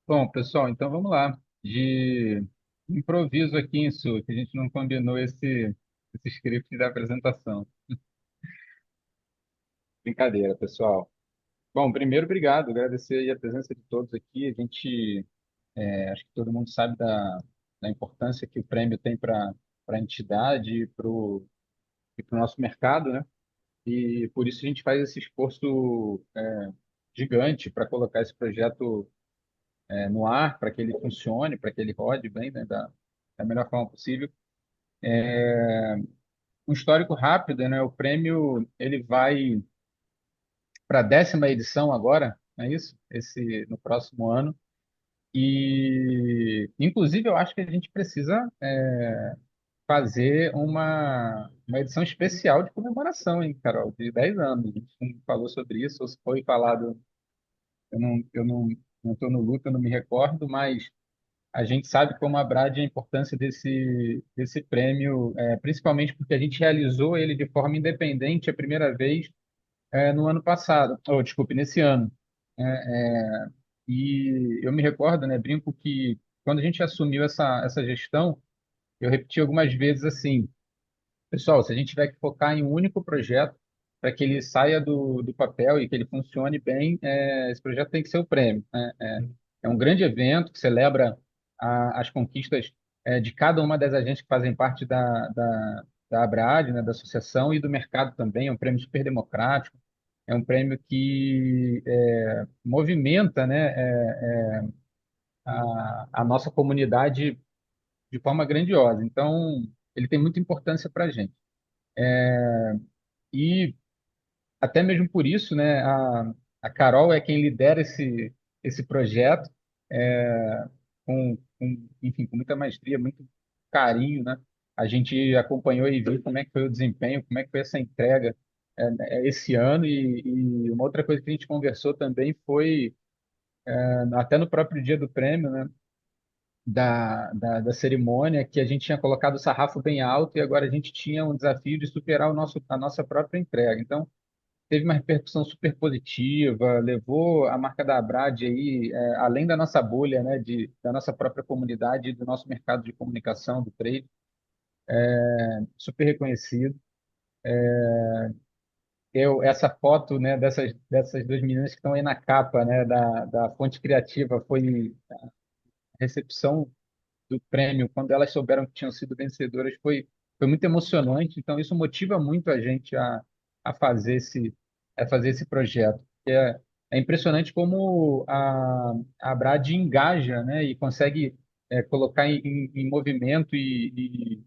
Bom, pessoal, então vamos lá. De improviso aqui em Sul, que a gente não combinou esse script da apresentação. Brincadeira, pessoal. Bom, primeiro, obrigado, agradecer aí a presença de todos aqui. Acho que todo mundo sabe da importância que o prêmio tem para a entidade e para o nosso mercado, né? E por isso a gente faz esse esforço gigante para colocar esse projeto no ar, para que ele funcione, para que ele rode bem, né, da melhor forma possível. Um histórico rápido, né? O prêmio ele vai para a 10ª edição agora, não é isso? Esse no próximo ano. E inclusive eu acho que a gente precisa fazer uma edição especial de comemoração, hein, Carol, de 10 anos. A gente não falou sobre isso, ou se foi falado, eu não estou no luto, eu não me recordo, mas a gente sabe como abrade a importância desse prêmio, principalmente porque a gente realizou ele de forma independente a primeira vez no ano passado, ou desculpe, nesse ano. E eu me recordo, né, brinco que quando a gente assumiu essa gestão, eu repeti algumas vezes assim, pessoal, se a gente tiver que focar em um único projeto para que ele saia do papel e que ele funcione bem, esse projeto tem que ser o prêmio, né? É um grande evento que celebra as conquistas de cada uma das agências que fazem parte da ABRAD, né, da associação, e do mercado também. É um prêmio super democrático, é um prêmio que movimenta, né, a nossa comunidade de forma grandiosa. Então, ele tem muita importância para a gente. E até mesmo por isso, né, a Carol é quem lidera esse projeto enfim, com muita maestria, muito carinho, né? A gente acompanhou e viu como é que foi o desempenho, como é que foi essa entrega esse ano e uma outra coisa que a gente conversou também foi até no próprio dia do prêmio, né? Da cerimônia, que a gente tinha colocado o sarrafo bem alto e agora a gente tinha um desafio de superar a nossa própria entrega. Então, teve uma repercussão super positiva, levou a marca da Abrad aí, além da nossa bolha, né, da nossa própria comunidade, do nosso mercado de comunicação, do trade, super reconhecido. Essa foto, né, dessas duas meninas que estão aí na capa, né, da Fonte Criativa, foi a recepção do prêmio, quando elas souberam que tinham sido vencedoras, foi muito emocionante. Então, isso motiva muito a gente a fazer a fazer esse projeto. É impressionante como a Brad engaja, né, e consegue colocar em movimento e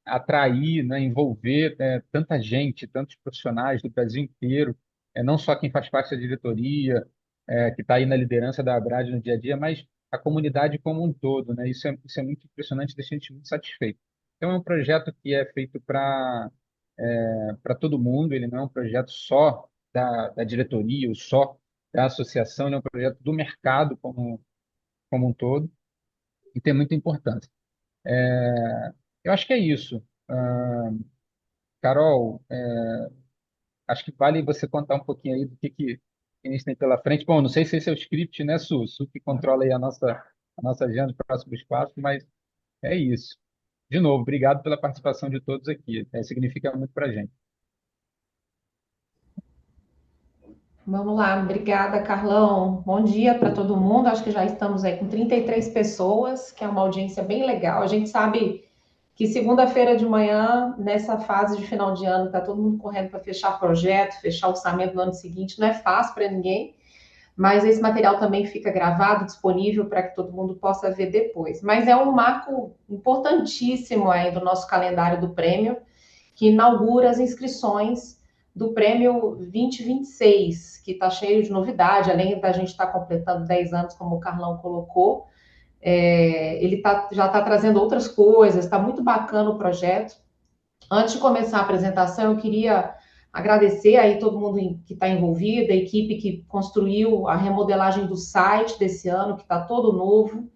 atrair, né, envolver tanta gente, tantos profissionais do Brasil inteiro, não só quem faz parte da diretoria, que está aí na liderança da Abrad no dia a dia, mas a comunidade como um todo, né? Isso é muito impressionante, deixa a gente muito satisfeito. Então, é um projeto que é feito para todo mundo, ele não é um projeto só da diretoria ou só da associação, ele é um projeto do mercado como um todo e tem muita importância. Eu acho que é isso. Carol, acho que vale você contar um pouquinho aí do que a gente tem pela frente. Bom, não sei se esse é o script, né, Su? Su que controla aí a nossa agenda para o próximo espaço, mas é isso. De novo, obrigado pela participação de todos aqui. Significa muito para a gente. Vamos lá, obrigada, Carlão. Bom dia para todo mundo. Acho que já estamos aí com 33 pessoas, que é uma audiência bem legal. A gente sabe que segunda-feira de manhã, nessa fase de final de ano, está todo mundo correndo para fechar projeto, fechar orçamento no ano seguinte, não é fácil para ninguém, mas esse material também fica gravado, disponível para que todo mundo possa ver depois. Mas é um marco importantíssimo aí do nosso calendário do prêmio, que inaugura as inscrições do prêmio 2026, que está cheio de novidade, além da gente estar completando 10 anos, como o Carlão colocou. Já está trazendo outras coisas, está muito bacana o projeto. Antes de começar a apresentação, eu queria agradecer aí todo mundo que está envolvido, a equipe que construiu a remodelagem do site desse ano, que está todo novo,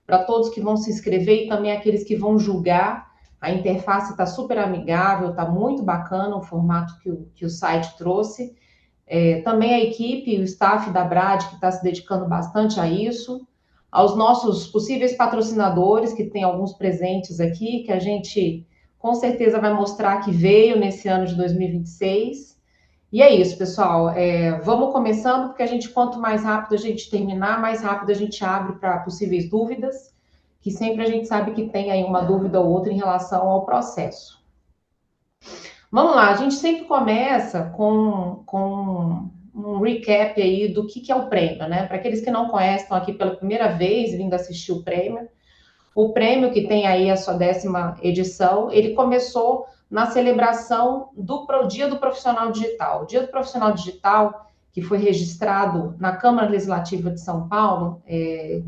para todos que vão se inscrever e também aqueles que vão julgar. A interface está super amigável, está muito bacana o formato que o site trouxe. Também a equipe, o staff da Brad, que está se dedicando bastante a isso, aos nossos possíveis patrocinadores, que tem alguns presentes aqui, que a gente com certeza vai mostrar que veio nesse ano de 2026. E é isso, pessoal. Vamos começando, porque quanto mais rápido a gente terminar, mais rápido a gente abre para possíveis dúvidas, que sempre a gente sabe que tem aí uma dúvida ou outra em relação ao processo. Vamos lá, a gente sempre começa com um recap aí do que é o prêmio, né? Para aqueles que não conhecem, estão aqui pela primeira vez vindo assistir o prêmio que tem aí a sua 10ª edição, ele começou na celebração do Dia do Profissional Digital. O Dia do Profissional Digital, que foi registrado na Câmara Legislativa de São Paulo,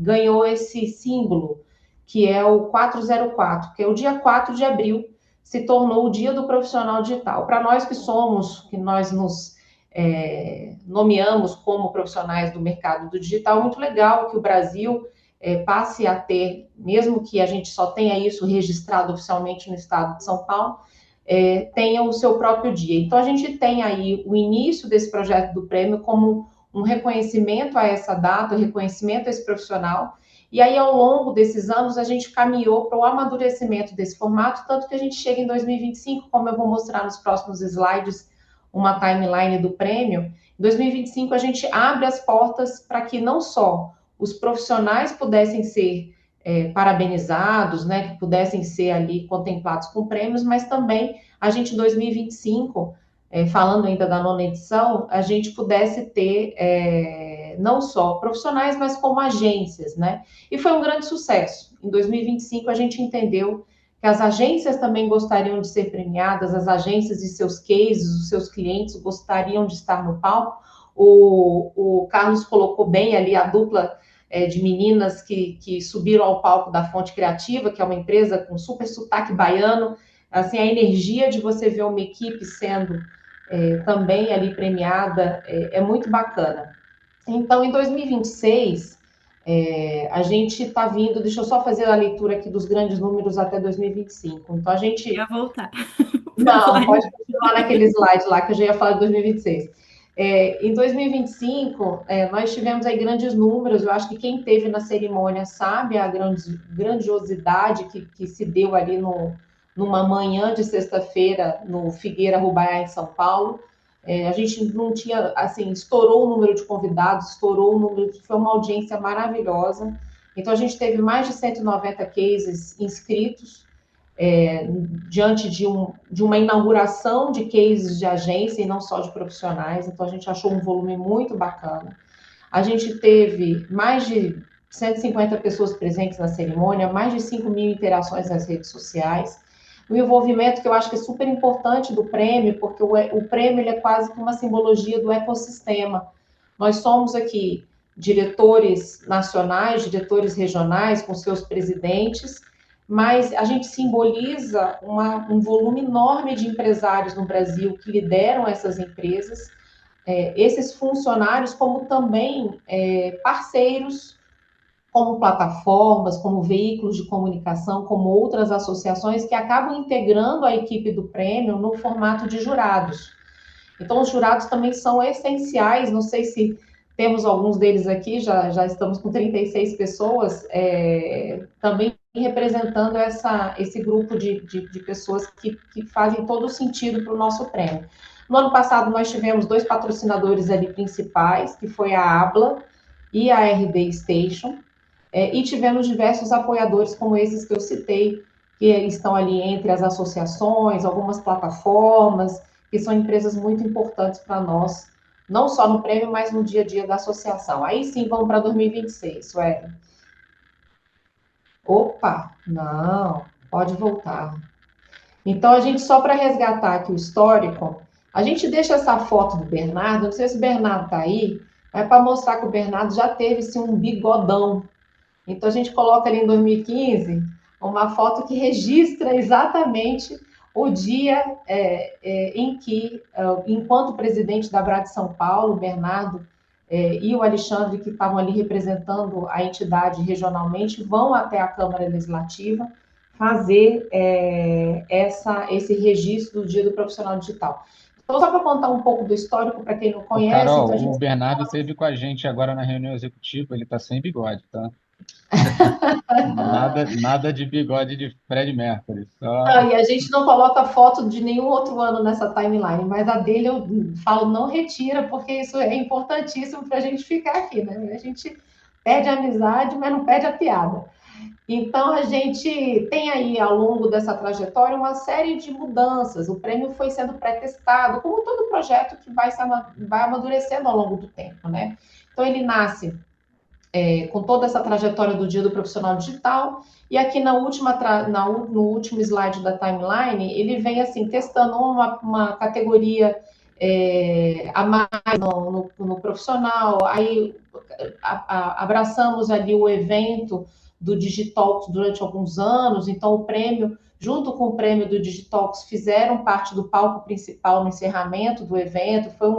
ganhou esse símbolo, que é o 404, que é o dia 4 de abril, se tornou o Dia do Profissional Digital. Para nós que nós nos nomeamos como profissionais do mercado do digital, muito legal que o Brasil passe a ter, mesmo que a gente só tenha isso registrado oficialmente no estado de São Paulo, tenha o seu próprio dia. Então, a gente tem aí o início desse projeto do prêmio como um reconhecimento a essa data, um reconhecimento a esse profissional, e aí, ao longo desses anos, a gente caminhou para o amadurecimento desse formato, tanto que a gente chega em 2025, como eu vou mostrar nos próximos slides, uma timeline do prêmio. Em 2025, a gente abre as portas para que não só os profissionais pudessem ser parabenizados, né, que pudessem ser ali contemplados com prêmios, mas também a gente, em 2025, falando ainda da 9ª edição, a gente pudesse ter não só profissionais, mas como agências, né? E foi um grande sucesso. Em 2025, a gente entendeu que as agências também gostariam de ser premiadas, as agências e seus cases, os seus clientes gostariam de estar no palco. O Carlos colocou bem ali a dupla de meninas que subiram ao palco da Fonte Criativa, que é uma empresa com super sotaque baiano. Assim, a energia de você ver uma equipe sendo também ali premiada é muito bacana. Então, em 2026, a gente está vindo, deixa eu só fazer a leitura aqui dos grandes números até 2025. Então, a gente... Ia voltar. Não, pode continuar naquele slide lá, que eu já ia falar de 2026. Em 2025, nós tivemos aí grandes números. Eu acho que quem esteve na cerimônia sabe a grandiosidade que se deu ali numa manhã de sexta-feira no Figueira Rubaiá, em São Paulo. A gente não tinha, assim, estourou o número de convidados, estourou o número, foi uma audiência maravilhosa. Então, a gente teve mais de 190 cases inscritos, diante de uma inauguração de cases de agência e não só de profissionais. Então, a gente achou um volume muito bacana. A gente teve mais de 150 pessoas presentes na cerimônia, mais de 5.000 interações nas redes sociais. O envolvimento, que eu acho que é super importante do prêmio, porque o prêmio ele é quase que uma simbologia do ecossistema. Nós somos aqui diretores nacionais, diretores regionais, com seus presidentes, mas a gente simboliza um volume enorme de empresários no Brasil que lideram essas empresas, esses funcionários, como também parceiros, como plataformas, como veículos de comunicação, como outras associações que acabam integrando a equipe do prêmio no formato de jurados. Então, os jurados também são essenciais. Não sei se temos alguns deles aqui, já estamos com 36 pessoas, também representando esse grupo de pessoas que fazem todo o sentido para o nosso prêmio. No ano passado, nós tivemos 2 patrocinadores ali principais, que foi a Abla e a RD Station, e tivemos diversos apoiadores, como esses que eu citei, que estão ali entre as associações, algumas plataformas, que são empresas muito importantes para nós, não só no prêmio, mas no dia a dia da associação. Aí sim, vamos para 2026, Sueli. Opa, não, pode voltar. Então, a gente, só para resgatar aqui o histórico, a gente deixa essa foto do Bernardo, não sei se o Bernardo está aí, mas para mostrar que o Bernardo já teve sim, um bigodão. Então, a gente coloca ali em 2015 uma foto que registra exatamente o dia em que, enquanto presidente da Brad São Paulo, o Bernardo e o Alexandre, que estavam ali representando a entidade regionalmente, vão até a Câmara Legislativa fazer esse registro do Dia do Profissional Digital. Então, só para contar um pouco do histórico para quem não Ô, conhece, então a Carol, o gente Bernardo esteve com a gente agora na reunião executiva, ele está sem bigode, tá? Nada de bigode de Fred Mercury, só. e a gente não coloca foto de nenhum outro ano nessa timeline, mas a dele eu falo não retira, porque isso é importantíssimo para a gente ficar aqui, né? A gente perde a amizade, mas não perde a piada. Então, a gente tem aí, ao longo dessa trajetória, uma série de mudanças. O prêmio foi sendo pré-testado, como todo projeto que vai amadurecendo ao longo do tempo, né? Então, ele nasce com toda essa trajetória do Dia do Profissional Digital, e aqui no último slide da timeline, ele vem assim, testando uma categoria a mais no profissional, aí abraçamos ali o evento do Digitalks durante alguns anos, então o prêmio, junto com o prêmio do Digitalks, fizeram parte do palco principal no encerramento do evento, foi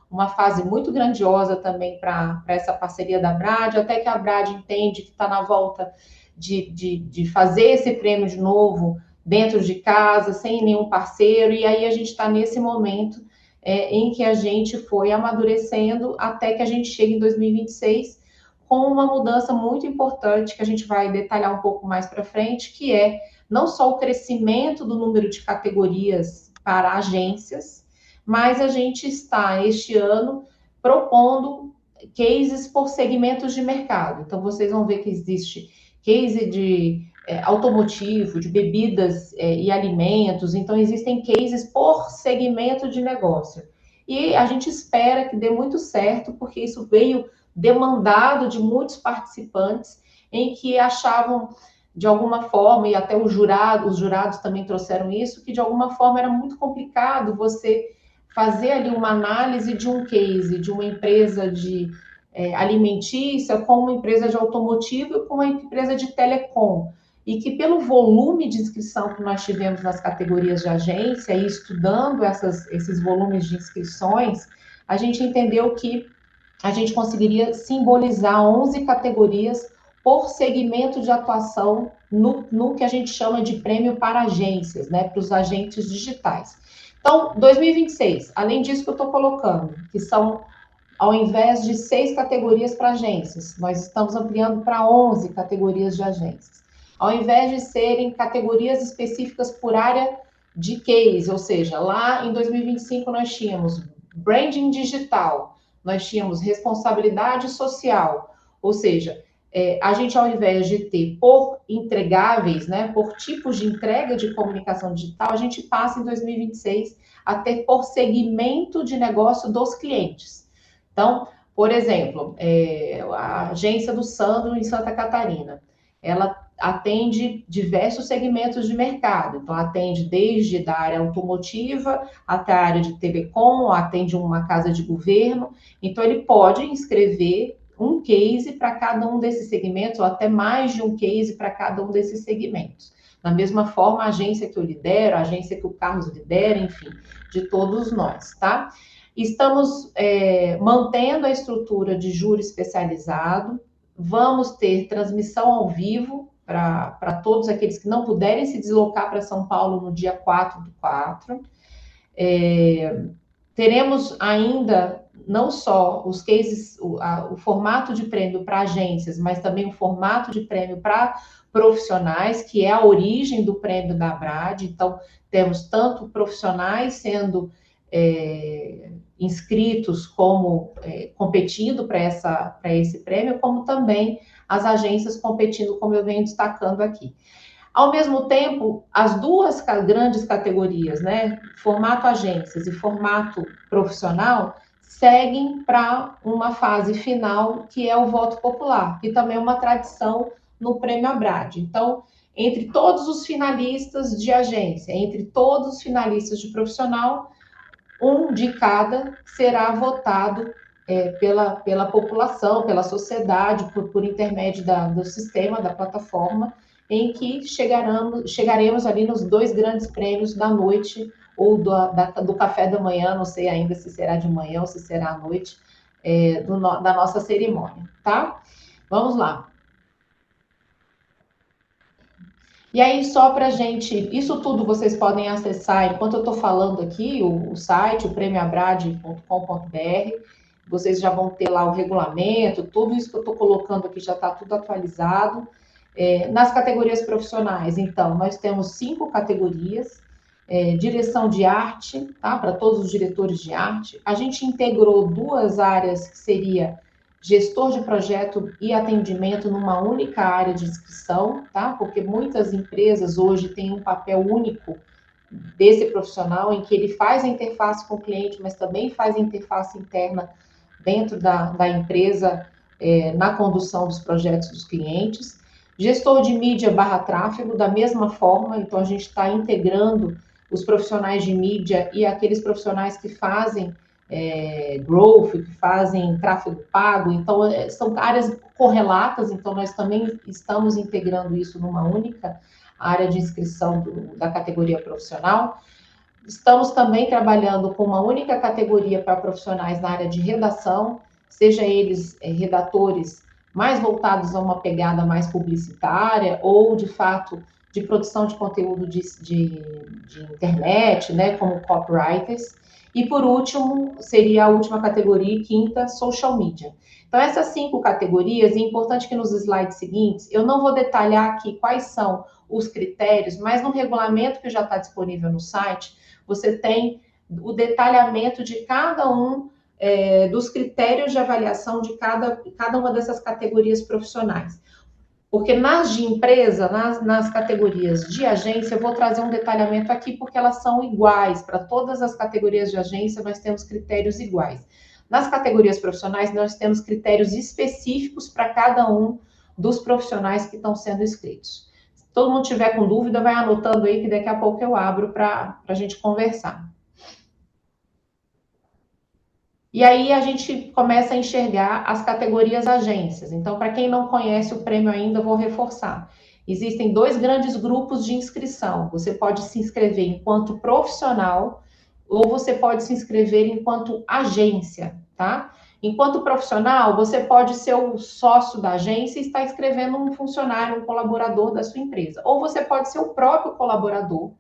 uma fase muito grandiosa também para essa parceria da Brad, até que a Brad entende que está na volta de fazer esse prêmio de novo dentro de casa, sem nenhum parceiro, e aí a gente está nesse momento em que a gente foi amadurecendo até que a gente chega em 2026 com uma mudança muito importante que a gente vai detalhar um pouco mais para frente, que é não só o crescimento do número de categorias para agências, mas a gente está este ano propondo cases por segmentos de mercado. Então vocês vão ver que existe case de automotivo, de bebidas e alimentos, então existem cases por segmento de negócio. E a gente espera que dê muito certo, porque isso veio demandado de muitos participantes em que achavam de alguma forma, e até os jurados também trouxeram isso, que de alguma forma era muito complicado você fazer ali uma análise de um case, de uma empresa de alimentícia com uma empresa de automotivo e com uma empresa de telecom. E que pelo volume de inscrição que nós tivemos nas categorias de agência e estudando esses volumes de inscrições, a gente entendeu que a gente conseguiria simbolizar 11 categorias por segmento de atuação no que a gente chama de prêmio para agências, né, para os agentes digitais. Então, 2026, além disso que eu estou colocando, que são, ao invés de 6 categorias para agências, nós estamos ampliando para 11 categorias de agências. Ao invés de serem categorias específicas por área de case, ou seja, lá em 2025 nós tínhamos branding digital, nós tínhamos responsabilidade social, ou seja, a gente, ao invés de ter por entregáveis, né, por tipos de entrega de comunicação digital, a gente passa em 2026 a ter por segmento de negócio dos clientes. Então, por exemplo, a agência do Sandro em Santa Catarina, ela atende diversos segmentos de mercado. Então, atende desde da área automotiva até a área de telecom, atende uma casa de governo. Então, ele pode inscrever um case para cada um desses segmentos, ou até mais de um case para cada um desses segmentos. Da mesma forma, a agência que eu lidero, a agência que o Carlos lidera, enfim, de todos nós, tá? Estamos mantendo a estrutura de júri especializado, vamos ter transmissão ao vivo para todos aqueles que não puderem se deslocar para São Paulo no dia 4/4. Teremos ainda não só os cases, o formato de prêmio para agências, mas também o formato de prêmio para profissionais, que é a origem do prêmio da Brad. Então, temos tanto profissionais sendo inscritos como competindo para esse prêmio, como também as agências competindo, como eu venho destacando aqui. Ao mesmo tempo, as duas grandes categorias, né, formato agências e formato profissional, seguem para uma fase final, que é o voto popular, que também é uma tradição no Prêmio Abrad. Então, entre todos os finalistas de agência, entre todos os finalistas de profissional, um de cada será votado pela população, pela sociedade, por intermédio do sistema, da plataforma, em que chegaremos ali nos dois grandes prêmios da noite, ou do café da manhã, não sei ainda se será de manhã ou se será à noite, da nossa cerimônia, tá? Vamos lá. E aí, só para gente, isso tudo vocês podem acessar enquanto eu estou falando aqui, o site, o premioabrade.com.br. Vocês já vão ter lá o regulamento, tudo isso que eu estou colocando aqui já está tudo atualizado. Nas categorias profissionais, então, nós temos 5 categorias. Direção de arte, tá? Para todos os diretores de arte. A gente integrou 2 áreas, que seria gestor de projeto e atendimento numa única área de inscrição, tá? Porque muitas empresas hoje têm um papel único desse profissional, em que ele faz a interface com o cliente, mas também faz a interface interna dentro da empresa, na condução dos projetos dos clientes. Gestor de mídia barra tráfego, da mesma forma, então a gente está integrando os profissionais de mídia e aqueles profissionais que fazem growth, que fazem tráfego pago, então são áreas correlatas, então nós também estamos integrando isso numa única área de inscrição da categoria profissional. Estamos também trabalhando com uma única categoria para profissionais na área de redação, seja eles redatores mais voltados a uma pegada mais publicitária ou, de fato, de produção de conteúdo de internet, né, como copywriters. E, por último, seria a última categoria, quinta, social media. Então, essas 5 categorias, é importante que nos slides seguintes, eu não vou detalhar aqui quais são os critérios, mas no regulamento que já está disponível no site, você tem o detalhamento de cada um dos critérios de avaliação de cada uma dessas categorias profissionais. Porque nas de empresa, nas categorias de agência, eu vou trazer um detalhamento aqui, porque elas são iguais. Para todas as categorias de agência, nós temos critérios iguais. Nas categorias profissionais, nós temos critérios específicos para cada um dos profissionais que estão sendo inscritos. Se todo mundo tiver com dúvida, vai anotando aí, que daqui a pouco eu abro para a gente conversar. E aí a gente começa a enxergar as categorias agências. Então, para quem não conhece o prêmio ainda, eu vou reforçar. Existem 2 grandes grupos de inscrição. Você pode se inscrever enquanto profissional ou você pode se inscrever enquanto agência, tá? Enquanto profissional, você pode ser o sócio da agência e estar inscrevendo um funcionário, um colaborador da sua empresa. Ou você pode ser o próprio colaborador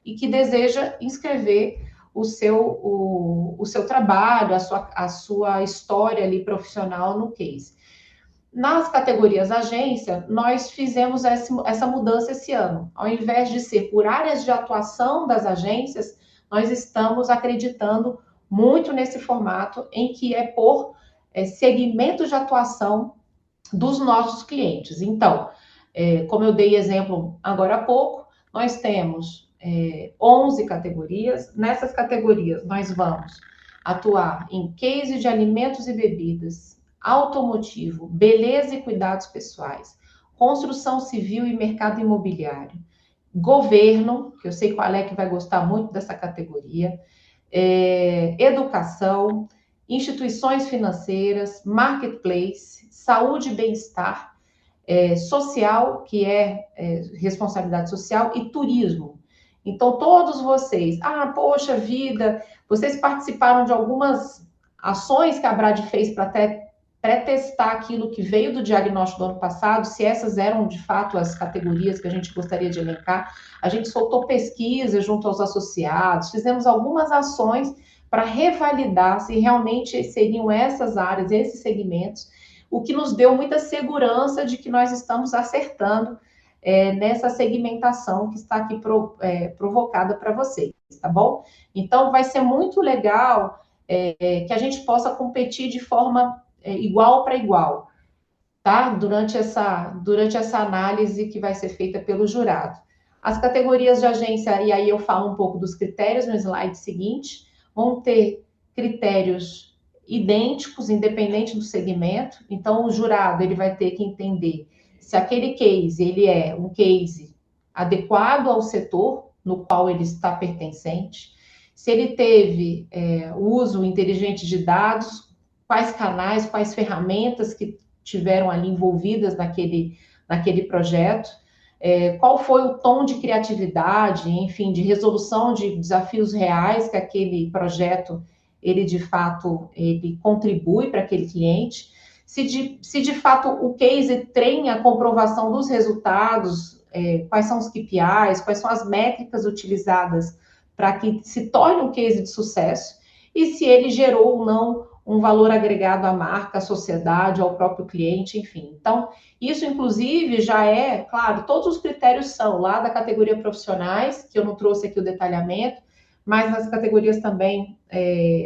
e que deseja inscrever o seu trabalho, a sua história ali profissional no case. Nas categorias agência, nós fizemos essa mudança esse ano. Ao invés de ser por áreas de atuação das agências, nós estamos acreditando muito nesse formato em que é por segmento de atuação dos nossos clientes. Então, como eu dei exemplo agora há pouco, nós temos 11 categorias. Nessas categorias, nós vamos atuar em case de alimentos e bebidas, automotivo, beleza e cuidados pessoais, construção civil e mercado imobiliário, governo, que eu sei que o Alec vai gostar muito dessa categoria, educação, instituições financeiras, marketplace, saúde e bem-estar, social, que é responsabilidade social, e turismo. Então, todos vocês, poxa vida, vocês participaram de algumas ações que a Brad fez para até pré-testar aquilo que veio do diagnóstico do ano passado, se essas eram de fato as categorias que a gente gostaria de elencar. A gente soltou pesquisa junto aos associados, fizemos algumas ações para revalidar se realmente seriam essas áreas, esses segmentos, o que nos deu muita segurança de que nós estamos acertando nessa segmentação que está aqui provocada para vocês, tá bom? Então, vai ser muito legal que a gente possa competir de forma igual para igual, tá? Durante essa análise que vai ser feita pelo jurado. As categorias de agência, e aí eu falo um pouco dos critérios no slide seguinte, vão ter critérios idênticos, independente do segmento. Então, o jurado ele vai ter que entender se aquele case ele é um case adequado ao setor no qual ele está pertencente, se ele teve uso inteligente de dados, quais canais, quais ferramentas que tiveram ali envolvidas naquele projeto, qual foi o tom de criatividade, enfim, de resolução de desafios reais que aquele projeto, ele de fato, ele contribui para aquele cliente, se de fato o case tem a comprovação dos resultados quais são os KPIs, quais são as métricas utilizadas para que se torne um case de sucesso e se ele gerou ou não um valor agregado à marca, à sociedade, ao próprio cliente, enfim. Então, isso, inclusive, já é, claro, todos os critérios são lá da categoria profissionais, que eu não trouxe aqui o detalhamento, mas nas categorias também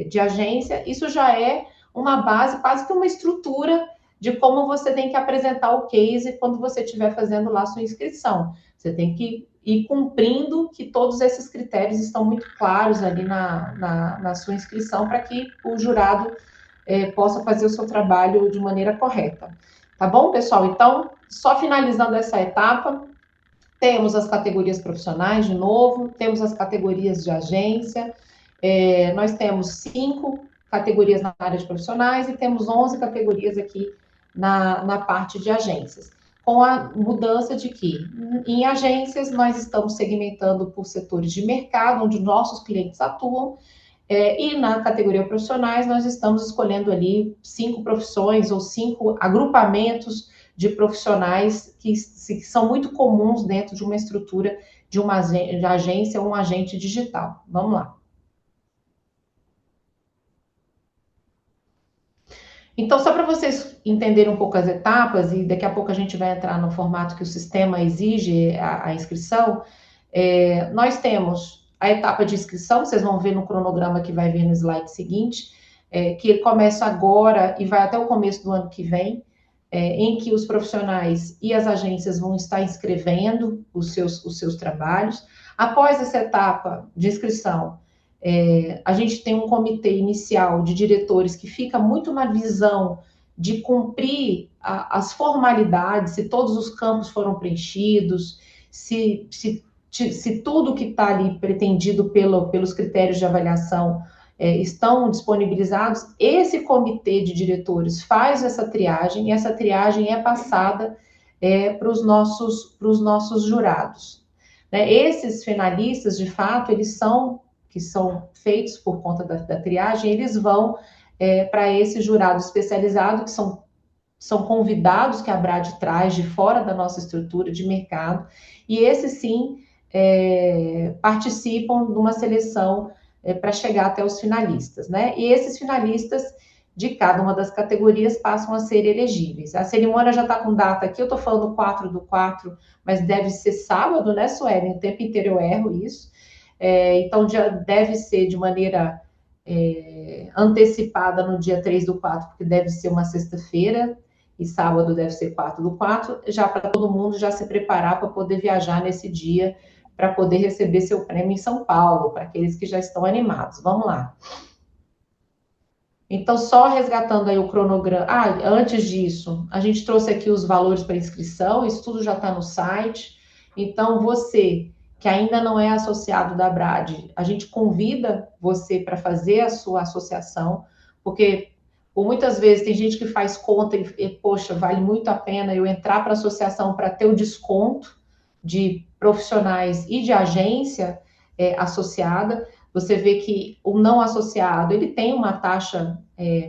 de agência, isso já é uma base, quase que uma estrutura de como você tem que apresentar o case quando você estiver fazendo lá a sua inscrição. Você tem que ir cumprindo que todos esses critérios estão muito claros ali na sua inscrição para que o jurado possa fazer o seu trabalho de maneira correta. Tá bom, pessoal? Então, só finalizando essa etapa, temos as categorias profissionais, de novo, temos as categorias de agência, nós temos 5 categorias na área de profissionais e temos 11 categorias aqui na parte de agências. Com a mudança de que, em agências, nós estamos segmentando por setores de mercado, onde nossos clientes atuam, e na categoria profissionais, nós estamos escolhendo ali 5 profissões ou 5 agrupamentos de profissionais que são muito comuns dentro de uma estrutura de uma agência ou um agente digital. Vamos lá. Então, só para vocês entenderem um pouco as etapas, e daqui a pouco a gente vai entrar no formato que o sistema exige a inscrição, nós temos a etapa de inscrição, vocês vão ver no cronograma que vai vir no slide seguinte, que começa agora e vai até o começo do ano que vem, em que os profissionais e as agências vão estar inscrevendo os seus trabalhos. Após essa etapa de inscrição, a gente tem um comitê inicial de diretores que fica muito na visão de cumprir as formalidades, se todos os campos foram preenchidos, se tudo que está ali pretendido pelos critérios de avaliação estão disponibilizados. Esse comitê de diretores faz essa triagem, e essa triagem é passada para os nossos jurados. Esses finalistas, de fato, que são feitos por conta da triagem, eles vão para esse jurado especializado, que são convidados que a Brad traz de fora da nossa estrutura de mercado, e esses sim participam de uma seleção para chegar até os finalistas, né? E esses finalistas de cada uma das categorias passam a ser elegíveis. A cerimônia já está com data aqui, eu estou falando 4/4, mas deve ser sábado, né, Suelen? O tempo inteiro eu erro isso. Então, já deve ser de maneira antecipada no dia 3/4, porque deve ser uma sexta-feira, e sábado deve ser 4/4, já para todo mundo já se preparar para poder viajar nesse dia, para poder receber seu prêmio em São Paulo, para aqueles que já estão animados. Vamos lá. Então, só resgatando aí o cronograma. Antes disso, a gente trouxe aqui os valores para inscrição, isso tudo já está no site. Então, você que ainda não é associado da Brad, a gente convida você para fazer a sua associação, porque por muitas vezes tem gente que faz conta e poxa, vale muito a pena eu entrar para a associação para ter o desconto de profissionais e de agência associada. Você vê que o não associado, ele tem uma taxa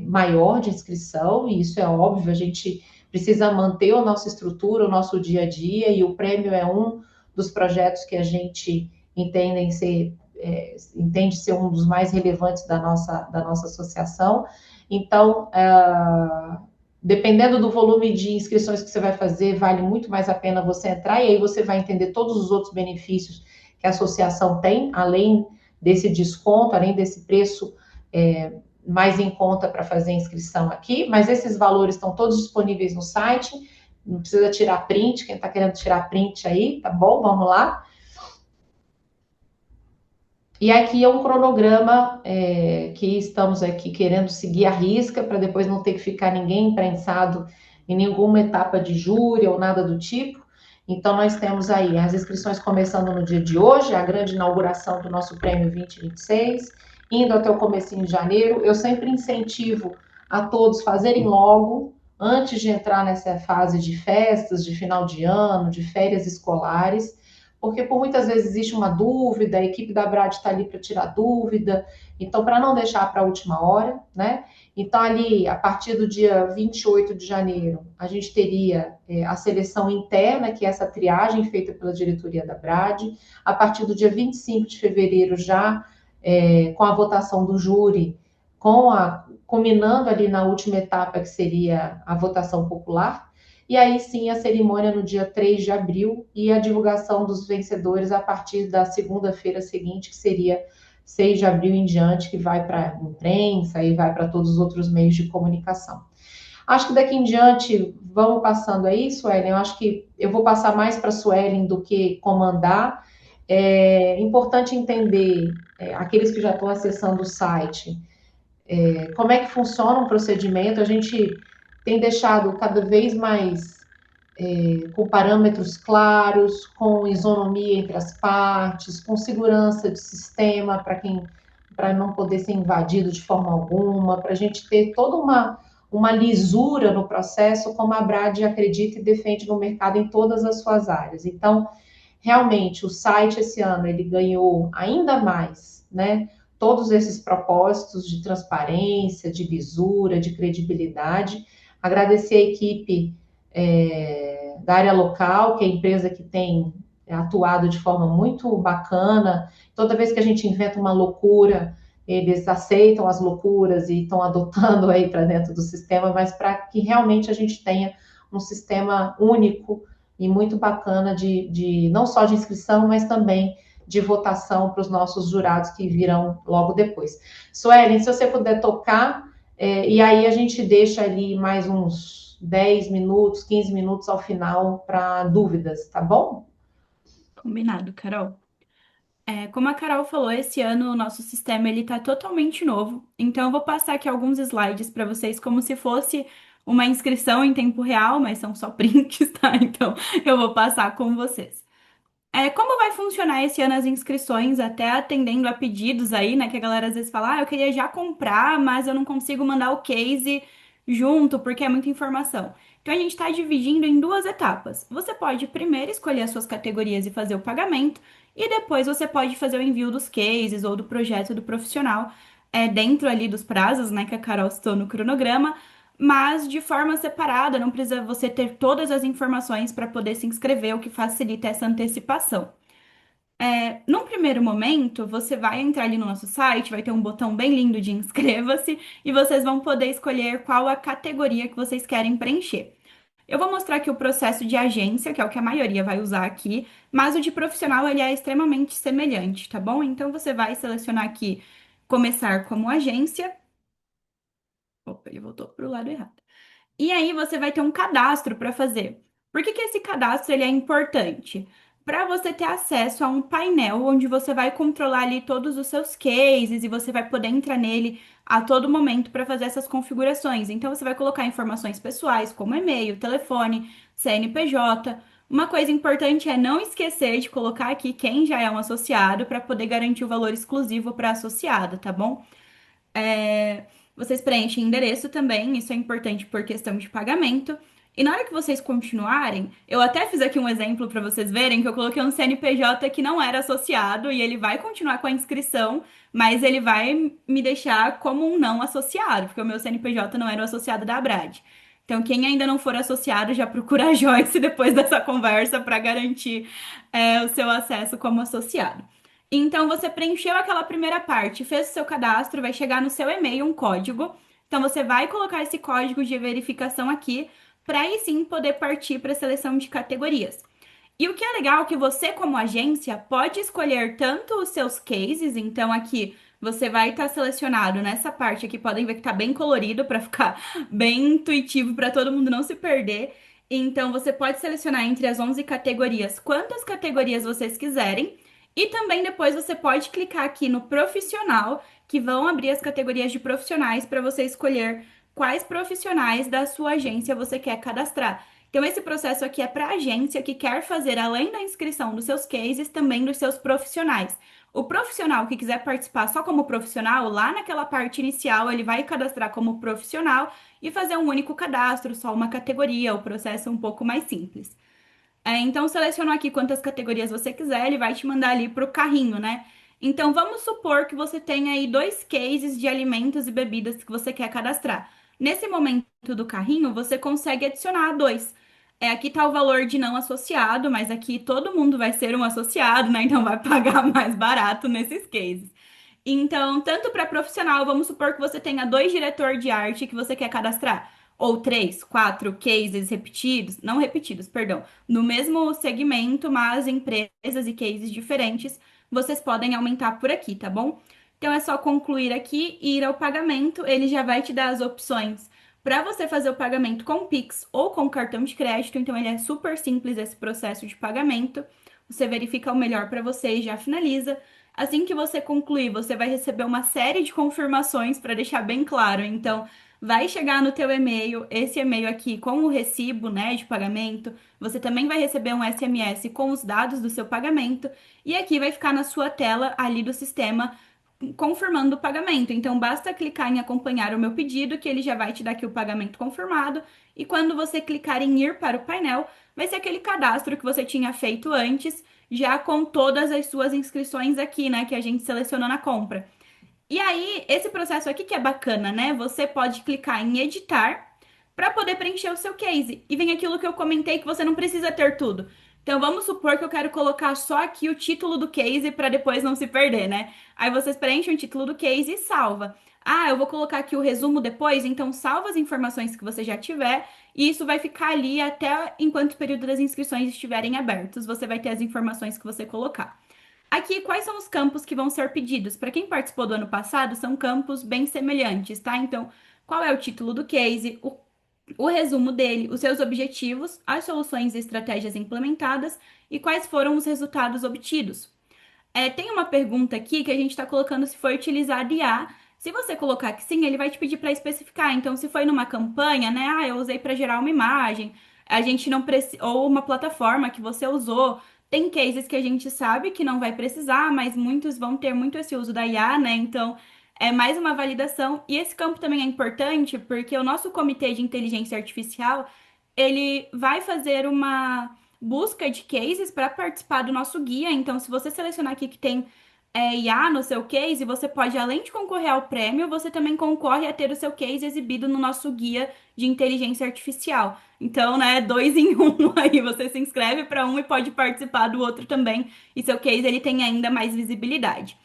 maior de inscrição, e isso é óbvio, a gente precisa manter a nossa estrutura, o nosso dia a dia, e o prêmio é um dos projetos que a gente entende ser um dos mais relevantes da nossa associação. Então, dependendo do volume de inscrições que você vai fazer, vale muito mais a pena você entrar, e aí você vai entender todos os outros benefícios que a associação tem, além desse desconto, além desse preço mais em conta para fazer a inscrição aqui, mas esses valores estão todos disponíveis no site, não precisa tirar print, quem está querendo tirar print aí, tá bom? Vamos lá. E aqui é um cronograma que estamos aqui querendo seguir à risca, para depois não ter que ficar ninguém prensado em nenhuma etapa de júri ou nada do tipo. Então, nós temos aí as inscrições começando no dia de hoje, a grande inauguração do nosso Prêmio 2026, indo até o comecinho de janeiro. Eu sempre incentivo a todos fazerem logo, antes de entrar nessa fase de festas, de final de ano, de férias escolares, porque por muitas vezes existe uma dúvida, a equipe da Brad está ali para tirar dúvida, então para não deixar para a última hora, né? Então ali, a partir do dia 28 de janeiro, a gente teria a seleção interna, que é essa triagem feita pela diretoria da Brad. A partir do dia 25 de fevereiro, já com a votação do júri, culminando ali na última etapa, que seria a votação popular. E aí sim a cerimônia no dia 3 de abril e a divulgação dos vencedores a partir da segunda-feira seguinte, que seria 6 de abril em diante, que vai para a imprensa e vai para todos os outros meios de comunicação. Acho que daqui em diante, vamos passando aí, Suelen. Eu acho que eu vou passar mais para a Suelen do que comandar. É importante entender, aqueles que já estão acessando o site, como é que funciona um procedimento. A gente tem deixado cada vez mais com parâmetros claros, com isonomia entre as partes, com segurança de sistema para não poder ser invadido de forma alguma, para a gente ter toda uma lisura no processo, como a Brad acredita e defende no mercado em todas as suas áreas. Então, realmente, o site esse ano ele ganhou ainda mais, né? Todos esses propósitos de transparência, de lisura, de credibilidade. Agradecer a equipe da área local, que é a empresa que tem atuado de forma muito bacana. Toda vez que a gente inventa uma loucura, eles aceitam as loucuras e estão adotando aí para dentro do sistema, mas para que realmente a gente tenha um sistema único e muito bacana de não só de inscrição, mas também de votação para os nossos jurados que virão logo depois. Suelen, se você puder tocar, e aí a gente deixa ali mais uns 10 minutos, 15 minutos ao final para dúvidas, tá bom? Combinado, Carol. Como a Carol falou, esse ano o nosso sistema ele tá totalmente novo. Então eu vou passar aqui alguns slides para vocês como se fosse uma inscrição em tempo real, mas são só prints, tá? Então eu vou passar com vocês. Como vai funcionar esse ano as inscrições, até atendendo a pedidos aí, né? Que a galera às vezes fala, eu queria já comprar, mas eu não consigo mandar o case junto, porque é muita informação. Então a gente está dividindo em duas etapas. Você pode primeiro escolher as suas categorias e fazer o pagamento, e depois você pode fazer o envio dos cases ou do projeto do profissional, dentro ali dos prazos, né, que a Carol citou no cronograma, mas de forma separada, não precisa você ter todas as informações para poder se inscrever, o que facilita essa antecipação. Num primeiro momento, você vai entrar ali no nosso site, vai ter um botão bem lindo de inscreva-se e vocês vão poder escolher qual a categoria que vocês querem preencher. Eu vou mostrar aqui o processo de agência, que é o que a maioria vai usar aqui, mas o de profissional ele é extremamente semelhante, tá bom? Então você vai selecionar aqui começar como agência. Opa, ele voltou para o lado errado. E aí você vai ter um cadastro para fazer. Por que que esse cadastro ele é importante? Para você ter acesso a um painel onde você vai controlar ali todos os seus cases e você vai poder entrar nele a todo momento para fazer essas configurações. Então você vai colocar informações pessoais como e-mail, telefone, CNPJ. Uma coisa importante é não esquecer de colocar aqui quem já é um associado para poder garantir o valor exclusivo para associado, tá bom? Vocês preenchem endereço também, isso é importante por questão de pagamento. E na hora que vocês continuarem, eu até fiz aqui um exemplo para vocês verem que eu coloquei um CNPJ que não era associado e ele vai continuar com a inscrição, mas ele vai me deixar como um não associado, porque o meu CNPJ não era o associado da Abrad. Então, quem ainda não for associado, já procura a Joyce depois dessa conversa para garantir o seu acesso como associado. Então, você preencheu aquela primeira parte, fez o seu cadastro, vai chegar no seu e-mail um código. Então, você vai colocar esse código de verificação aqui, para aí sim poder partir para a seleção de categorias. E o que é legal é que você, como agência, pode escolher tanto os seus cases, então aqui você vai estar selecionado nessa parte aqui, podem ver que está bem colorido para ficar bem intuitivo para todo mundo não se perder. Então, você pode selecionar entre as 11 categorias quantas categorias vocês quiserem. E também depois você pode clicar aqui no profissional, que vão abrir as categorias de profissionais para você escolher quais profissionais da sua agência você quer cadastrar. Então, esse processo aqui é para a agência que quer fazer, além da inscrição dos seus cases, também dos seus profissionais. O profissional que quiser participar só como profissional, lá naquela parte inicial, ele vai cadastrar como profissional e fazer um único cadastro, só uma categoria, o processo é um pouco mais simples. Então, seleciona aqui quantas categorias você quiser, ele vai te mandar ali para o carrinho, né? Então, vamos supor que você tenha aí dois cases de alimentos e bebidas que você quer cadastrar. Nesse momento do carrinho, você consegue adicionar dois. Aqui está o valor de não associado, mas aqui todo mundo vai ser um associado, né? Então, vai pagar mais barato nesses cases. Então, tanto para profissional, vamos supor que você tenha dois diretores de arte que você quer cadastrar, ou três, quatro cases repetidos, não repetidos, perdão, no mesmo segmento, mas empresas e cases diferentes, vocês podem aumentar por aqui, tá bom? Então é só concluir aqui e ir ao pagamento, ele já vai te dar as opções para você fazer o pagamento com Pix ou com cartão de crédito, então ele é super simples esse processo de pagamento. Você verifica o melhor para você e já finaliza. Assim que você concluir, você vai receber uma série de confirmações para deixar bem claro. Então, vai chegar no teu e-mail, esse e-mail aqui com o recibo, né, de pagamento. Você também vai receber um SMS com os dados do seu pagamento e aqui vai ficar na sua tela ali do sistema confirmando o pagamento. Então, basta clicar em acompanhar o meu pedido, que ele já vai te dar aqui o pagamento confirmado. E quando você clicar em ir para o painel, vai ser aquele cadastro que você tinha feito antes, já com todas as suas inscrições aqui, né, que a gente selecionou na compra. E aí, esse processo aqui que é bacana, né? Você pode clicar em editar para poder preencher o seu case. E vem aquilo que eu comentei que você não precisa ter tudo. Então, vamos supor que eu quero colocar só aqui o título do case para depois não se perder, né? Aí vocês preenchem o título do case e salva. Ah, eu vou colocar aqui o resumo depois, então salva as informações que você já tiver e isso vai ficar ali até enquanto o período das inscrições estiverem abertos. Você vai ter as informações que você colocar. Aqui, quais são os campos que vão ser pedidos? Para quem participou do ano passado, são campos bem semelhantes, tá? Então, qual é o título do case, o resumo dele, os seus objetivos, as soluções e estratégias implementadas e quais foram os resultados obtidos. Tem uma pergunta aqui que a gente está colocando se foi utilizado IA. Se você colocar que sim, ele vai te pedir para especificar. Então, se foi numa campanha, né? Ah, eu usei para gerar uma imagem, a gente não precisa, ou uma plataforma que você usou. Tem cases que a gente sabe que não vai precisar, mas muitos vão ter muito esse uso da IA, né? Então, é mais uma validação. E esse campo também é importante porque o nosso comitê de inteligência artificial, ele vai fazer uma busca de cases para participar do nosso guia. Então, se você selecionar aqui que tem IA no seu case, você pode, além de concorrer ao prêmio, você também concorre a ter o seu case exibido no nosso guia de inteligência artificial. Então, né, dois em um aí, você se inscreve para um e pode participar do outro também, e seu case ele tem ainda mais visibilidade.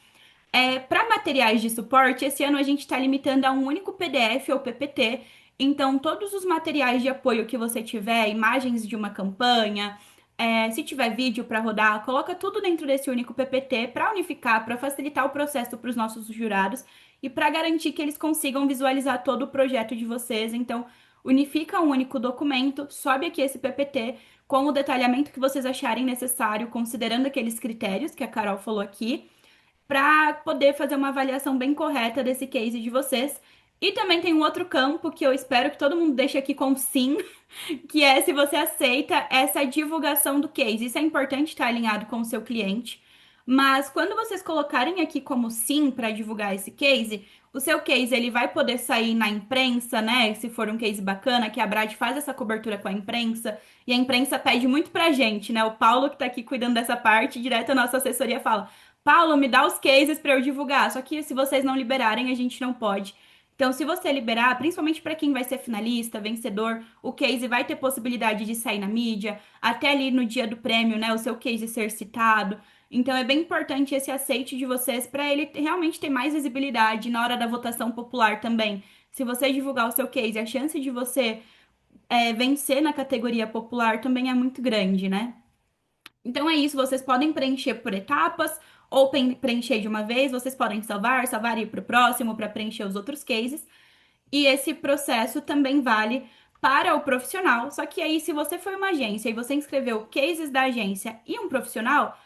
Para materiais de suporte, esse ano a gente está limitando a um único PDF ou PPT. Então, todos os materiais de apoio que você tiver, imagens de uma campanha, se tiver vídeo para rodar, coloca tudo dentro desse único PPT para unificar, para facilitar o processo para os nossos jurados e para garantir que eles consigam visualizar todo o projeto de vocês. Então, unifica um único documento, sobe aqui esse PPT com o detalhamento que vocês acharem necessário, considerando aqueles critérios que a Carol falou aqui para poder fazer uma avaliação bem correta desse case de vocês. E também tem um outro campo que eu espero que todo mundo deixe aqui com sim, que é se você aceita essa divulgação do case. Isso é importante estar alinhado com o seu cliente. Mas quando vocês colocarem aqui como sim para divulgar esse case, o seu case ele vai poder sair na imprensa, né? Se for um case bacana, que a Brad faz essa cobertura com a imprensa, e a imprensa pede muito pra gente, né? O Paulo que tá aqui cuidando dessa parte, direto a nossa assessoria fala: Paulo, me dá os cases para eu divulgar. Só que se vocês não liberarem, a gente não pode. Então, se você liberar, principalmente para quem vai ser finalista, vencedor, o case vai ter possibilidade de sair na mídia, até ali no dia do prêmio, né, o seu case ser citado. Então, é bem importante esse aceite de vocês para ele realmente ter mais visibilidade na hora da votação popular também. Se você divulgar o seu case, a chance de você vencer na categoria popular também é muito grande, né? Então é isso, vocês podem preencher por etapas ou preencher de uma vez, vocês podem salvar e ir para o próximo para preencher os outros cases. E esse processo também vale para o profissional. Só que aí, se você foi uma agência e você inscreveu cases da agência e um profissional,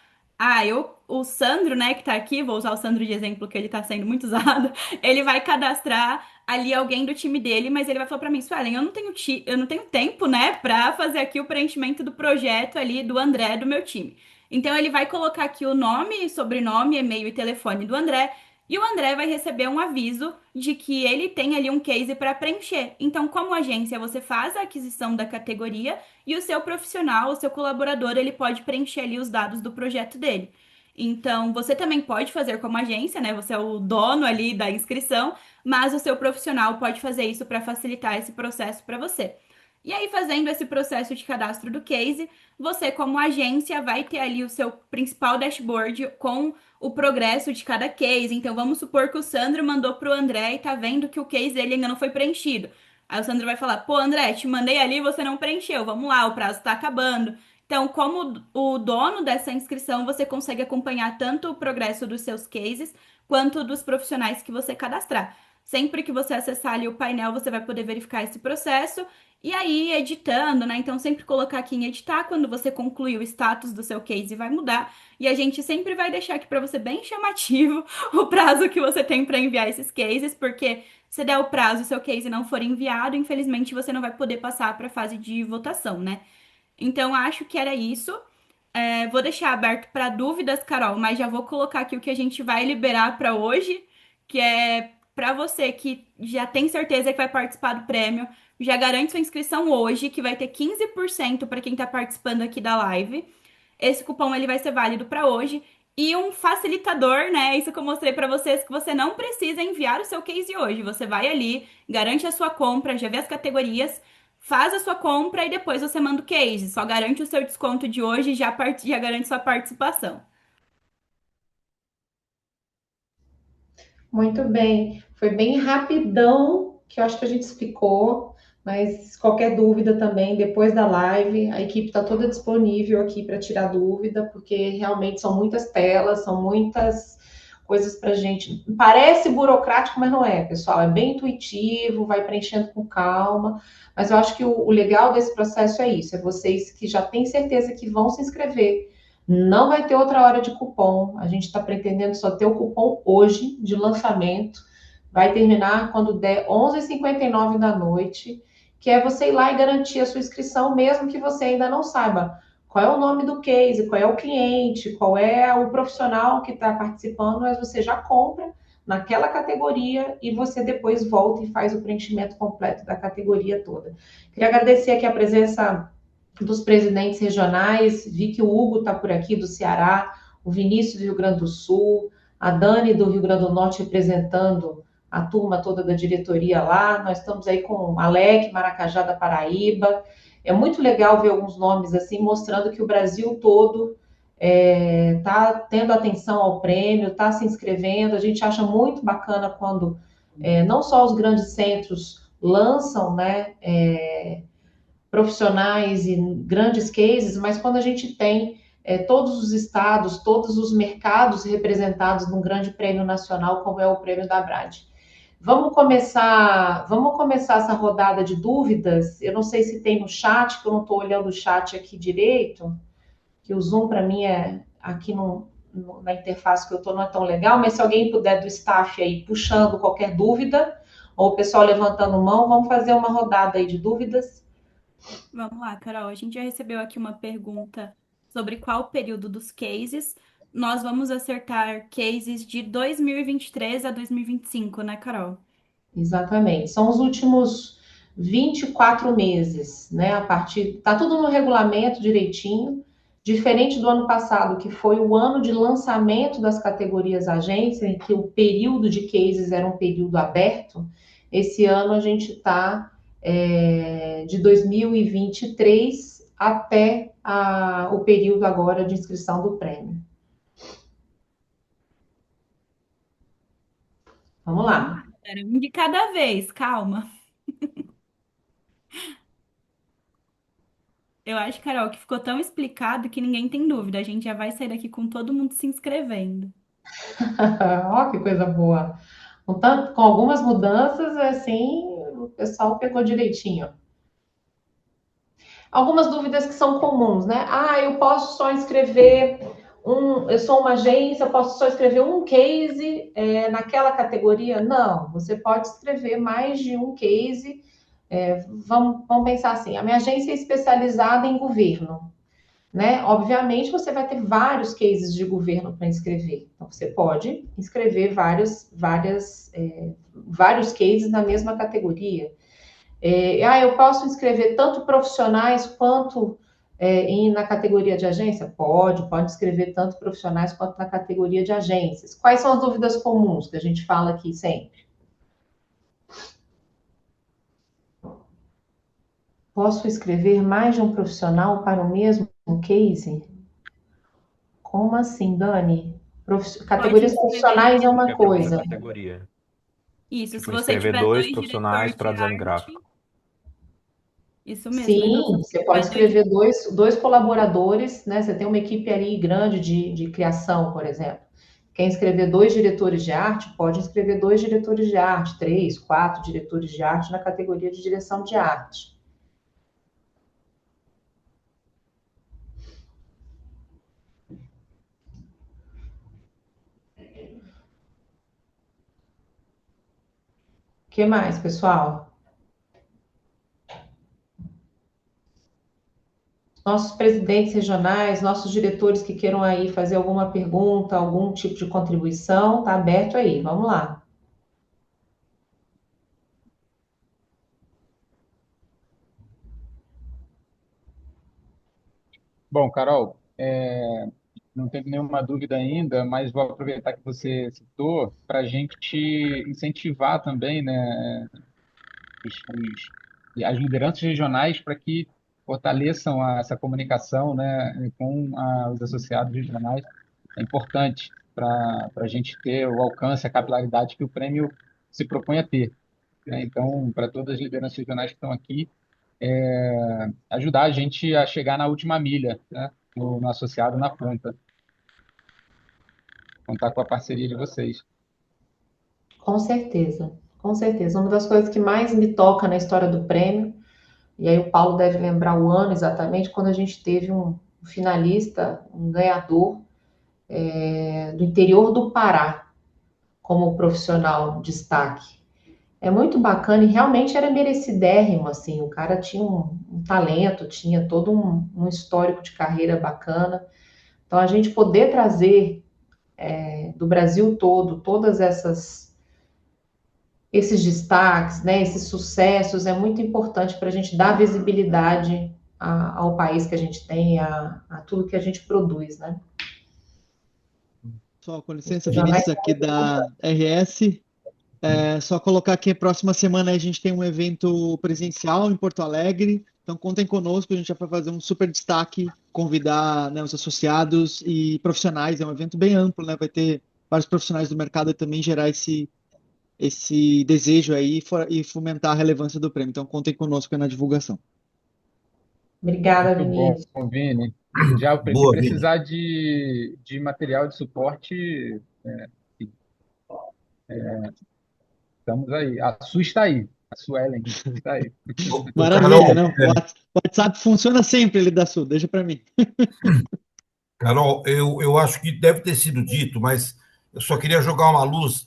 o Sandro, né, que tá aqui, vou usar o Sandro de exemplo, que ele tá sendo muito usado, ele vai cadastrar ali alguém do time dele, mas ele vai falar pra mim, Suelen, eu não tenho tempo, né, pra fazer aqui o preenchimento do projeto ali do André, do meu time. Então, ele vai colocar aqui o nome, sobrenome, e-mail e telefone do André, E o André vai receber um aviso de que ele tem ali um case para preencher. Então, como agência, você faz a aquisição da categoria e o seu profissional, o seu colaborador, ele pode preencher ali os dados do projeto dele. Então, você também pode fazer como agência, né? Você é o dono ali da inscrição, mas o seu profissional pode fazer isso para facilitar esse processo para você. E aí, fazendo esse processo de cadastro do case, você, como agência, vai ter ali o seu principal dashboard com o progresso de cada case. Então, vamos supor que o Sandro mandou para o André e tá vendo que o case dele ainda não foi preenchido. Aí o Sandro vai falar: pô, André, te mandei ali e você não preencheu. Vamos lá, o prazo está acabando. Então, como o dono dessa inscrição, você consegue acompanhar tanto o progresso dos seus cases quanto dos profissionais que você cadastrar. Sempre que você acessar ali o painel, você vai poder verificar esse processo e aí editando, né? Então, sempre colocar aqui em editar, quando você concluir o status do seu case vai mudar. E a gente sempre vai deixar aqui para você bem chamativo o prazo que você tem para enviar esses cases, porque se der o prazo e seu case não for enviado, infelizmente você não vai poder passar para a fase de votação, né? Então, acho que era isso. Vou deixar aberto para dúvidas, Carol, mas já vou colocar aqui o que a gente vai liberar para hoje, que é para você que já tem certeza que vai participar do prêmio, já garante sua inscrição hoje, que vai ter 15% para quem está participando aqui da live. Esse cupom ele vai ser válido para hoje. E um facilitador, né? Isso que eu mostrei para vocês, que você não precisa enviar o seu case hoje. Você vai ali, garante a sua compra, já vê as categorias, faz a sua compra e depois você manda o case. Só garante o seu desconto de hoje e já garante sua participação. Muito bem. Foi bem rapidão, que eu acho que a gente explicou, mas qualquer dúvida também, depois da live, a equipe está toda disponível aqui para tirar dúvida, porque realmente são muitas telas, são muitas coisas para a gente. Parece burocrático, mas não é, pessoal. É bem intuitivo, vai preenchendo com calma. Mas eu acho que o legal desse processo é isso: é vocês que já têm certeza que vão se inscrever. Não vai ter outra hora de cupom. A gente está pretendendo só ter o cupom hoje, de lançamento. Vai terminar quando der 11h59 da noite, que é você ir lá e garantir a sua inscrição, mesmo que você ainda não saiba qual é o nome do case, qual é o cliente, qual é o profissional que está participando, mas você já compra naquela categoria e você depois volta e faz o preenchimento completo da categoria toda. Queria agradecer aqui a presença dos presidentes regionais, vi que o Hugo está por aqui, do Ceará, o Vinícius do Rio Grande do Sul, a Dani do Rio Grande do Norte representando a turma toda da diretoria lá, nós estamos aí com o Alec, Maracajá da Paraíba. É muito legal ver alguns nomes assim, mostrando que o Brasil todo está tendo atenção ao prêmio, está se inscrevendo. A gente acha muito bacana quando não só os grandes centros lançam, né, profissionais e grandes cases, mas quando a gente tem todos os estados, todos os mercados representados num grande prêmio nacional, como é o prêmio da Brad. Vamos começar essa rodada de dúvidas. Eu não sei se tem no chat, que eu não estou olhando o chat aqui direito, que o Zoom para mim aqui na interface que eu estou não é tão legal, mas se alguém puder do staff aí puxando qualquer dúvida, ou o pessoal levantando mão, vamos fazer uma rodada aí de dúvidas. Vamos lá, Carol. A gente já recebeu aqui uma pergunta sobre qual o período dos cases. Nós vamos acertar cases de 2023 a 2025, né, Carol? Exatamente. São os últimos 24 meses, né? A partir. Tá tudo no regulamento direitinho. Diferente do ano passado, que foi o ano de lançamento das categorias agência, em que o período de cases era um período aberto, esse ano a gente está de 2023 até o período agora de inscrição do prêmio. Vamos lá. Galera. Um de cada vez, calma. Eu acho, Carol, que ficou tão explicado que ninguém tem dúvida. A gente já vai sair daqui com todo mundo se inscrevendo. Ó, que coisa boa. Com algumas mudanças, assim, o pessoal pegou direitinho. Algumas dúvidas que são comuns, né? Ah, eu posso só escrever eu sou uma agência, eu posso só escrever um case naquela categoria? Não, você pode escrever mais de um case. Vamos pensar assim, a minha agência é especializada em governo, né? Obviamente, você vai ter vários cases de governo para inscrever. Então, você pode inscrever vários cases na mesma categoria. Eu posso inscrever tanto profissionais quanto na categoria de agência? Pode inscrever tanto profissionais quanto na categoria de agências. Quais são as dúvidas comuns que a gente fala aqui sempre? Posso escrever mais de um profissional para o mesmo case? Como assim, Dani? Pode Categorias inscrever. profissionais é Acho que uma é para a mesma coisa. categoria. Isso, se Tipo, você inscrever tiver dois dois profissionais diretores para de design arte, gráfico. isso mesmo. Então, se Sim, você você pode tiver dois. escrever dois colaboradores, né? Você tem uma equipe ali grande de criação, por exemplo. Quer escrever dois diretores de arte? Pode escrever dois diretores de arte, três, quatro diretores de arte na categoria de direção de arte. O que mais, pessoal? Nossos presidentes regionais, nossos diretores que queiram aí fazer alguma pergunta, algum tipo de contribuição, tá aberto aí. Vamos lá. Bom, Carol, não tenho nenhuma dúvida ainda, mas vou aproveitar que você citou para a gente incentivar também, né, as lideranças regionais para que fortaleçam essa comunicação, né, com os associados regionais. É importante para a gente ter o alcance, a capilaridade que o prêmio se propõe a ter, né? Então, para todas as lideranças regionais que estão aqui, ajudar a gente a chegar na última milha, né, no associado na ponta. Contar com a parceria de vocês. Com certeza, com certeza. Uma das coisas que mais me toca na história do prêmio, e aí o Paulo deve lembrar o ano exatamente, quando a gente teve um finalista, um ganhador do interior do Pará, como profissional destaque. É muito bacana e realmente era merecidérrimo, assim, o cara tinha um talento, tinha todo um histórico de carreira bacana. Então, a gente poder trazer do Brasil todo todas esses destaques, né, esses sucessos, é muito importante para a gente dar visibilidade ao país que a gente tem, a tudo que a gente produz, né? Só com licença, Já vai. Vinícius aqui da RS. Só colocar que a próxima semana a gente tem um evento presencial em Porto Alegre. Então contem conosco, a gente já vai fazer um super destaque, convidar, né, os associados e profissionais. É um evento bem amplo, né? Vai ter vários profissionais do mercado e também gerar esse desejo aí e fomentar a relevância do prêmio. Então contem conosco na divulgação. Obrigada, Muito bom, Vinícius. Vini. Já o que Boa, Vini. precisar de material de suporte, estamos aí. A Su está aí. A Suelen está aí. Ô, Maravilha, Carol, né? O WhatsApp funciona sempre, ele da Sul, deixa para mim. Carol, eu acho que deve ter sido dito, mas eu só queria jogar uma luz.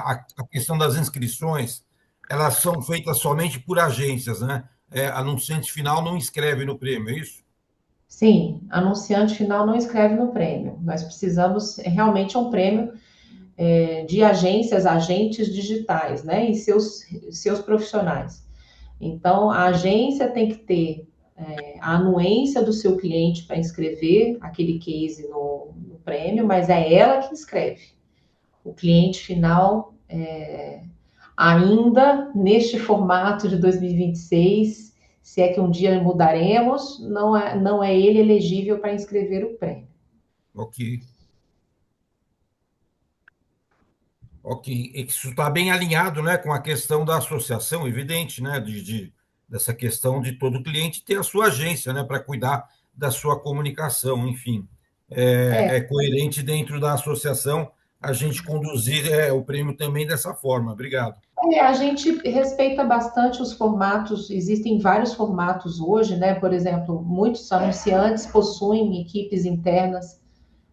A questão das inscrições, elas são feitas somente por agências, né? Anunciante final não inscreve no prêmio, é isso? Sim, anunciante final não escreve no prêmio. Nós precisamos, realmente é um prêmio de agências, agentes digitais, né? E seus profissionais. Então, a agência tem que ter a anuência do seu cliente para inscrever aquele case no prêmio, mas é ela que inscreve. O cliente final, ainda neste formato de 2026, se é que um dia mudaremos, não é ele elegível para inscrever o prêmio. Ok. Ok. E isso está bem alinhado, né, com a questão da associação, evidente, né, dessa questão de todo cliente ter a sua agência, né, para cuidar da sua comunicação, enfim. É coerente dentro da associação a gente conduzir o prêmio também dessa forma. Obrigado. A gente respeita bastante os formatos, existem vários formatos hoje, né? Por exemplo, muitos anunciantes possuem equipes internas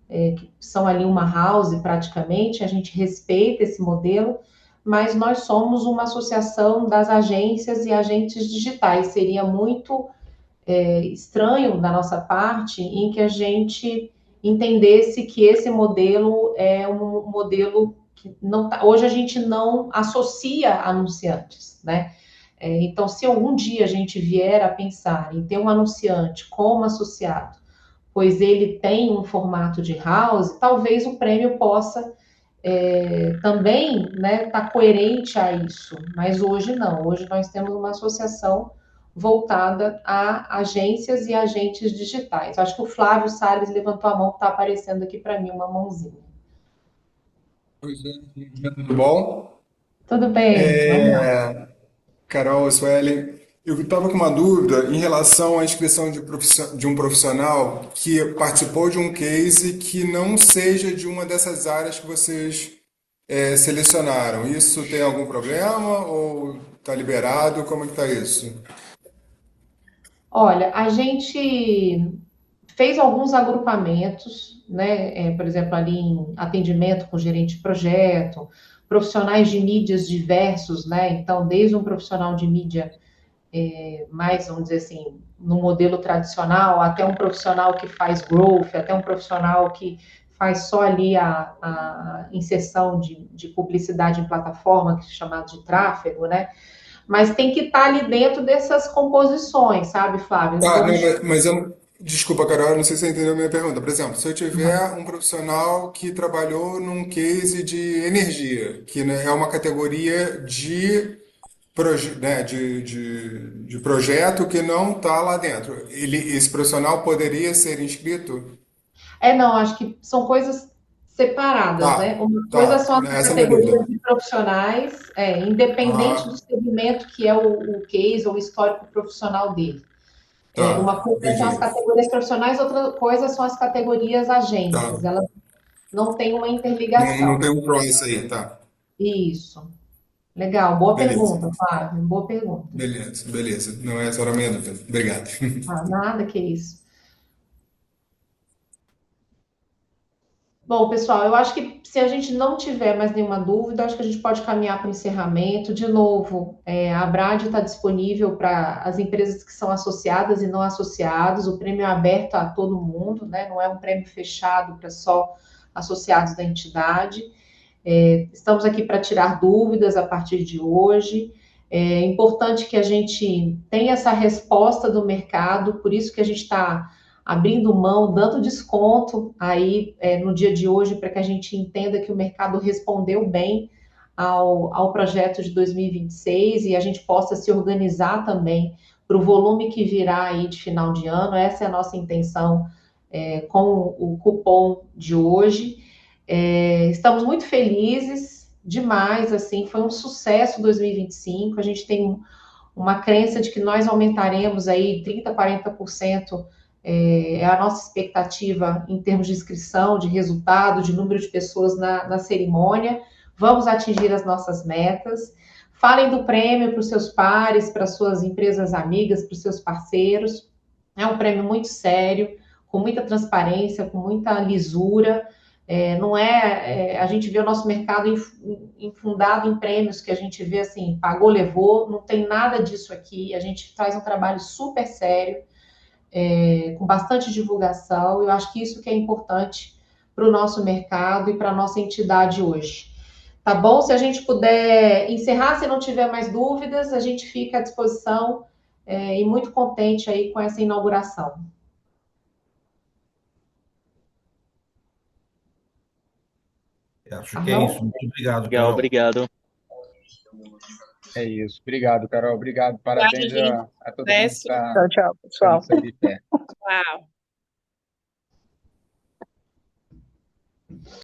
que são ali uma house praticamente, a gente respeita esse modelo, mas nós somos uma associação das agências e agentes digitais, seria muito estranho da nossa parte em que a gente entendesse que esse modelo é um modelo que não tá, hoje a gente não associa anunciantes, né? Então, se algum dia a gente vier a pensar em ter um anunciante como associado, pois ele tem um formato de house, talvez o prêmio possa também, né, estar coerente a isso, mas hoje não. Hoje nós temos uma associação voltada a agências e agentes digitais. Acho que o Flávio Salles levantou a mão, que está aparecendo aqui para mim, uma mãozinha. Pois é, tudo bom? Tudo bem, vamos lá. Carol, Suelen, eu estava com uma dúvida em relação à inscrição de um profissional que participou de um case que não seja de uma dessas áreas que vocês selecionaram. Isso tem algum problema ou está liberado? Como é que está isso? Olha, a gente fez alguns agrupamentos, né? Por exemplo, ali em atendimento com gerente de projeto, profissionais de mídias diversos, né? Então, desde um profissional de mídia mais, vamos dizer assim, no modelo tradicional, até um profissional que faz growth, até um profissional que faz só ali a inserção de publicidade em plataforma, que é chamado de tráfego, né? Mas tem que estar ali dentro dessas composições, sabe, Flávio? Não Ah, não, vamos. mas eu. Desculpa, Carol, eu não sei se você entendeu a minha pergunta. Por exemplo, se eu tiver um profissional que trabalhou num case de energia, que né, é uma categoria de projeto que não está lá dentro, esse profissional poderia ser inscrito? Não, acho que são coisas separadas, né? Tá, Uma coisa tá. são as Essa é a minha categorias dúvida. de profissionais, independente do Aham, segmento que é o case ou o histórico profissional dele. Uma tá, coisa são as entendi. categorias profissionais, outra coisa são as categorias agências. Tá. Elas não têm uma Não interligação. tem um cross aí, tá. Isso. Legal, boa Beleza, pergunta, Flávio. Boa pergunta. beleza, beleza. Não, essa era a minha dúvida. Obrigado. Ah, nada que isso. Bom, pessoal, eu acho que se a gente não tiver mais nenhuma dúvida, acho que a gente pode caminhar para o encerramento. De novo, a Abrad está disponível para as empresas que são associadas e não associados. O prêmio é aberto a todo mundo, né? Não é um prêmio fechado para só associados da entidade. Estamos aqui para tirar dúvidas a partir de hoje. É importante que a gente tenha essa resposta do mercado, por isso que a gente está abrindo mão, dando desconto aí no dia de hoje, para que a gente entenda que o mercado respondeu bem ao projeto de 2026 e a gente possa se organizar também para o volume que virá aí de final de ano. Essa é a nossa intenção com o cupom de hoje. Estamos muito felizes, demais, assim, foi um sucesso 2025. A gente tem uma crença de que nós aumentaremos aí 30, 40%, é a nossa expectativa em termos de inscrição, de resultado, de número de pessoas na cerimônia. Vamos atingir as nossas metas. Falem do prêmio para os seus pares, para as suas empresas amigas, para os seus parceiros. É um prêmio muito sério, com muita transparência, com muita lisura. Não a gente vê o nosso mercado infundado em prêmios que a gente vê assim, pagou, levou, não tem nada disso aqui. A gente faz um trabalho super sério, com bastante divulgação. Eu acho que isso que é importante para o nosso mercado e para a nossa entidade hoje. Tá bom? Se a gente puder encerrar, se não tiver mais dúvidas, a gente fica à disposição e muito contente aí com essa inauguração. Acho Tá que é isso. bom? Muito obrigado, Legal, Carol. obrigado. É isso. Obrigado, Carol. Obrigado. Obrigada, Parabéns gente. a todo mundo que Sucesso. está Tchau, tchau, fazendo pessoal. isso aí de pé. Tchau.